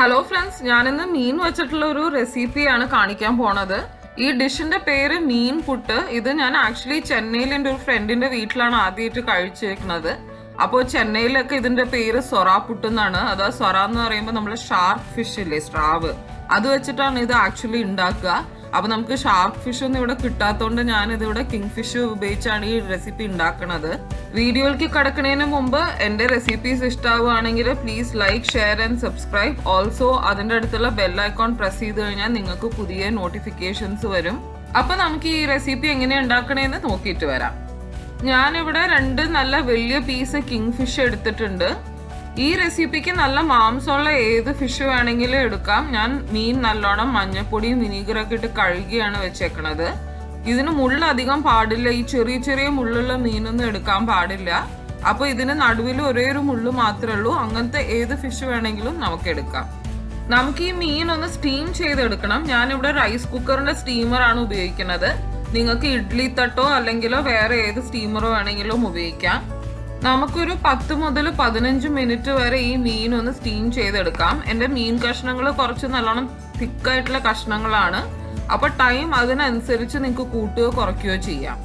Hello friends, ഞാനിന്ന് മീൻ വെച്ചിട്ടുള്ള ഒരു റെസിപ്പിയാണ് കാണിക്കാൻ പോണത്. ഈ ഡിഷിന്റെ പേര് മീൻ പുട്ട്. ഇത് ഞാൻ ആക്ച്വലി ചെന്നൈയിൽ എൻ്റെ ഒരു ഫ്രണ്ടിന്റെ വീട്ടിലാണ് ആദ്യമായിട്ട് കഴിച്ചിരിക്കുന്നത്. അപ്പോൾ ചെന്നൈയിലൊക്കെ ഇതിന്റെ പേര് സൊറ പുട്ട് എന്നാണ്. അതാ സൊറ എന്ന് പറയുമ്പോൾ നമ്മൾ ഷാർക്ക് ഫിഷ് ഇല്ലേ, സ്രാവ്, അത് വെച്ചിട്ടാണ് ഇത് ആക്ച്വലി ഉണ്ടാക്കുക. അപ്പൊ നമുക്ക് ഷാർക്ക് ഫിഷ് ഒന്നും ഇവിടെ കിട്ടാത്തതുകൊണ്ട് ഞാൻ ഇതിവിടെ കിങ് ഫിഷ് ഉപയോഗിച്ചാണ് ഈ റെസിപ്പി ഉണ്ടാക്കുന്നത്. വീഡിയോയിലേക്ക് കടക്കുന്നതിന് മുമ്പ് എന്റെ റെസിപ്പീസ് ഇഷ്ടമാവുകയാണെങ്കിൽ please like, share and subscribe. Also അതിന്റെ അടുത്തുള്ള ബെൽ ഐക്കോൺ പ്രസ് ചെയ്ത് കഴിഞ്ഞാൽ നിങ്ങൾക്ക് പുതിയ നോട്ടിഫിക്കേഷൻസ് വരും. അപ്പൊ നമുക്ക് ഈ റെസിപ്പി എങ്ങനെ ഉണ്ടാക്കണേന്ന് നോക്കിയിട്ട് വരാം. ഞാനിവിടെ 2 നല്ല വലിയ പീസ് കിങ് ഫിഷ് എടുത്തിട്ടുണ്ട്. ഈ റെസിപ്പിക്ക് നല്ല മാംസമുള്ള ഏത് ഫിഷ് വേണമെങ്കിലും എടുക്കാം. ഞാൻ മീൻ നല്ലോണം മഞ്ഞപ്പൊടിയും വിനീഗറൊക്കെ ഇട്ട് കഴുകിയാണ് വെച്ചേക്കണത്. ഇതിന് മുള്ളധികം പാടില്ല. ഈ ചെറിയ ചെറിയ മുള്ളുള്ള മീനൊന്നും എടുക്കാൻ പാടില്ല. അപ്പൊ ഇതിന് നടുവിൽ ഒരേ ഒരു മുള്ളു മാത്രമേ ഉള്ളൂ. അങ്ങനത്തെ ഏത് ഫിഷ് വേണമെങ്കിലും നമുക്ക് എടുക്കാം. നമുക്ക് ഈ മീൻ ഒന്ന് സ്റ്റീം ചെയ്തെടുക്കണം. ഞാനിവിടെ റൈസ് കുക്കറിന്റെ സ്റ്റീമറാണ് ഉപയോഗിക്കുന്നത്. നിങ്ങൾക്ക് ഇഡ്ഡലി തട്ടോ അല്ലെങ്കിലോ വേറെ ഏത് സ്റ്റീമറോ വേണമെങ്കിലും ഉപയോഗിക്കാം. നമുക്കൊരു 10 മുതൽ 15 മിനിറ്റ് വരെ ഈ മീൻ ഒന്ന് സ്റ്റീം ചെയ്തെടുക്കാം. എൻ്റെ മീൻ കഷ്ണങ്ങൾ കുറച്ച് നല്ലോണം തിക്കായിട്ടുള്ള കഷ്ണങ്ങളാണ്. അപ്പൊ ടൈം അതിനനുസരിച്ച് നിങ്ങൾക്ക് കൂട്ടുകയോ കുറയ്ക്കുകയോ ചെയ്യാം.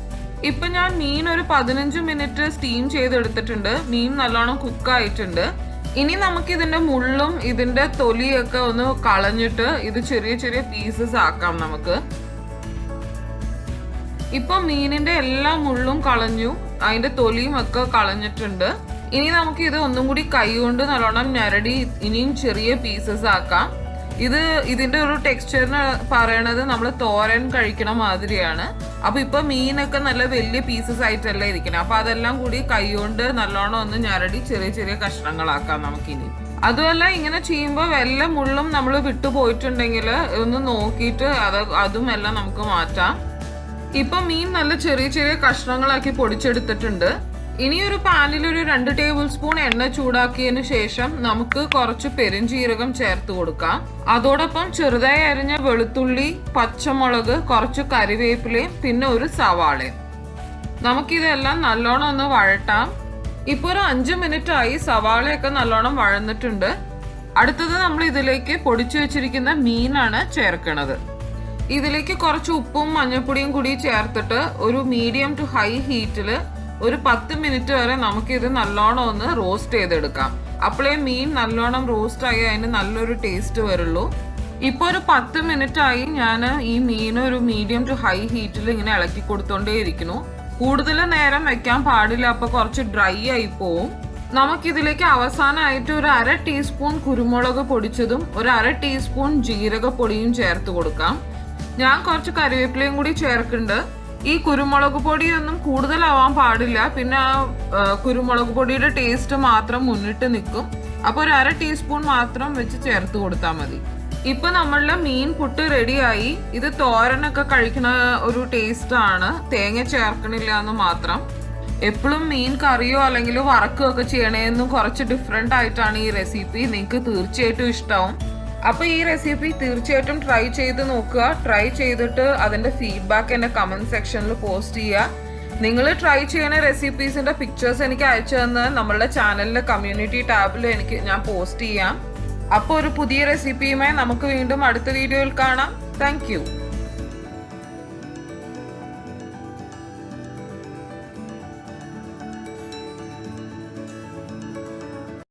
ഇപ്പൊ ഞാൻ മീൻ ഒരു 15 മിനിറ്റ് സ്റ്റീം ചെയ്തെടുത്തിട്ടുണ്ട്. മീൻ നല്ലോണം കുക്കായിട്ടുണ്ട്. ഇനി നമുക്ക് ഇതിന്റെ മുള്ളും ഇതിന്റെ തൊലിയൊക്കെ ഒന്ന് കളഞ്ഞിട്ട് ഇത് ചെറിയ ചെറിയ പീസസ് ആക്കാം നമുക്ക്. ഇപ്പൊ മീനിന്റെ എല്ലാ മുള്ളും കളഞ്ഞു, അതിന്റെ തൊലിയും ഒക്കെ കളഞ്ഞിട്ടുണ്ട്. ഇനി നമുക്ക് ഇത് ഒന്നും കൂടി കൈ കൊണ്ട് നല്ലോണം ഞരടി ഇനിയും ചെറിയ പീസസ് ആക്കാം. ഇതിന്റെ ഒരു ടെക്സ്ചറിന് പറയണത് നമ്മൾ തോരൻ കഴിക്കണ മാതിരിയാണ്. അപ്പൊ ഇപ്പൊ മീനൊക്കെ നല്ല വലിയ പീസസ് ആയിട്ടല്ല ഇരിക്കണം. അപ്പൊ അതെല്ലാം കൂടി കൈ കൊണ്ട് നല്ലോണം ഒന്ന് ഞരടി ചെറിയ ചെറിയ കഷ്ണങ്ങളാക്കാം നമുക്കിനി. അതുമല്ല, ഇങ്ങനെ ചെയ്യുമ്പോൾ വല്ല മുള്ളും നമ്മൾ വിട്ടുപോയിട്ടുണ്ടെങ്കിൽ ഒന്ന് നോക്കിയിട്ട് അതും എല്ലാം നമുക്ക് മാറ്റാം. ഇപ്പൊ മീൻ നല്ല ചെറിയ ചെറിയ കഷ്ണങ്ങളാക്കി പൊടിച്ചെടുത്തിട്ടുണ്ട്. ഇനി ഒരു പാനിൽ ഒരു 2 ടേബിൾ സ്പൂൺ എണ്ണ ചൂടാക്കിയതിനു ശേഷം നമുക്ക് കുറച്ച് പെരുംജീരകം ചേർത്ത് കൊടുക്കാം. അതോടൊപ്പം ചെറുതായി അരിഞ്ഞ വെളുത്തുള്ളി, പച്ചമുളക്, കുറച്ച് കറിവേപ്പിലയും പിന്നെ ഒരു സവാളയും. നമുക്കിതെല്ലാം നല്ലോണം ഒന്ന് വഴട്ടാം. ഇപ്പൊ ഒരു 5 മിനിറ്റ് ആയി. സവാളയൊക്കെ നല്ലോണം വഴന്നിട്ടുണ്ട്. അടുത്തത് നമ്മൾ ഇതിലേക്ക് പൊടിച്ചു വെച്ചിരിക്കുന്ന മീനാണ് ചേർക്കണത്. ഇതിലേക്ക് കുറച്ച് ഉപ്പും മഞ്ഞൾപ്പൊടിയും കൂടി ചേർത്തിട്ട് ഒരു മീഡിയം ടു ഹൈ ഹീറ്റിൽ ഒരു 10 മിനിറ്റ് വരെ നമുക്കിത് നല്ലോണം ഒന്ന് റോസ്റ്റ് ചെയ്തെടുക്കാം. അപ്പോഴേ മീൻ നല്ലോണം റോസ്റ്റ് ആയി അതിന് നല്ലൊരു ടേസ്റ്റ് വരുള്ളൂ. ഇപ്പൊ ഒരു 10 മിനിറ്റ് ആയി. ഞാൻ ഈ മീൻ ഒരു മീഡിയം ടു ഹൈ ഹീറ്റിൽ ഇങ്ങനെ ഇളക്കി കൊടുത്തോണ്ടേ ഇരിക്കുന്നു. കൂടുതൽ നേരം വെക്കാൻ പാടില്ല, അപ്പൊ കുറച്ച് ഡ്രൈ ആയി പോവും. നമുക്കിതിലേക്ക് അവസാനമായിട്ട് ഒരു 1/2 ടീസ്പൂൺ കുരുമുളക് പൊടിച്ചതും ഒരു 1/2 ടീസ്പൂൺ ജീരകപ്പൊടിയും ചേർത്ത് കൊടുക്കാം. ഞാൻ കുറച്ച് കറിവേപ്പിലയും കൂടി ചേർക്കുന്നുണ്ട്. ഈ കുരുമുളക് പൊടിയൊന്നും കൂടുതലാവാൻ പാടില്ല, പിന്നെ കുരുമുളക് പൊടിയുടെ ടേസ്റ്റ് മാത്രം മുന്നിട്ട് നിൽക്കും. അപ്പൊ ഒരു 1/2 ടീസ്പൂൺ മാത്രം വെച്ച് ചേർത്ത് കൊടുത്താൽ മതി. ഇപ്പൊ നമ്മളുടെ മീൻ പുട്ട് റെഡിയായി. ഇത് തോരനൊക്കെ കഴിക്കുന്ന ഒരു ടേസ്റ്റ് ആണ്, തേങ്ങ ചേർക്കണില്ല എന്ന് മാത്രം. എപ്പോഴും മീൻ കറിയോ അല്ലെങ്കിൽ വറക്കുകയോ ഒക്കെ ചെയ്യണേന്നും കുറച്ച് ഡിഫറെന്റ് ആയിട്ടാണ് ഈ റെസിപ്പി. നിങ്ങൾക്ക് തീർച്ചയായിട്ടും ഇഷ്ടമാവും. അപ്പൊ ഈ റെസിപ്പി തീർച്ചയായിട്ടും ട്രൈ ചെയ്ത് നോക്കുക. ട്രൈ ചെയ്തിട്ട് അതിന്റെ ഫീഡ്ബാക്ക് എന്റെ കമന്റ് സെക്ഷനിൽ പോസ്റ്റ് ചെയ്യുക. നിങ്ങൾ ട്രൈ ചെയ്യുന്ന റെസിപ്പീസിന്റെ പിക്ചേഴ്സ് എനിക്ക് അയച്ചു തന്ന് നമ്മളുടെ ചാനലിലെ കമ്മ്യൂണിറ്റി ടാബിൽ ഞാൻ പോസ്റ്റ് ചെയ്യാം. അപ്പോൾ ഒരു പുതിയ റെസിപ്പിയുമായി നമുക്ക് വീണ്ടും അടുത്ത വീഡിയോയിൽ കാണാം. Thank you.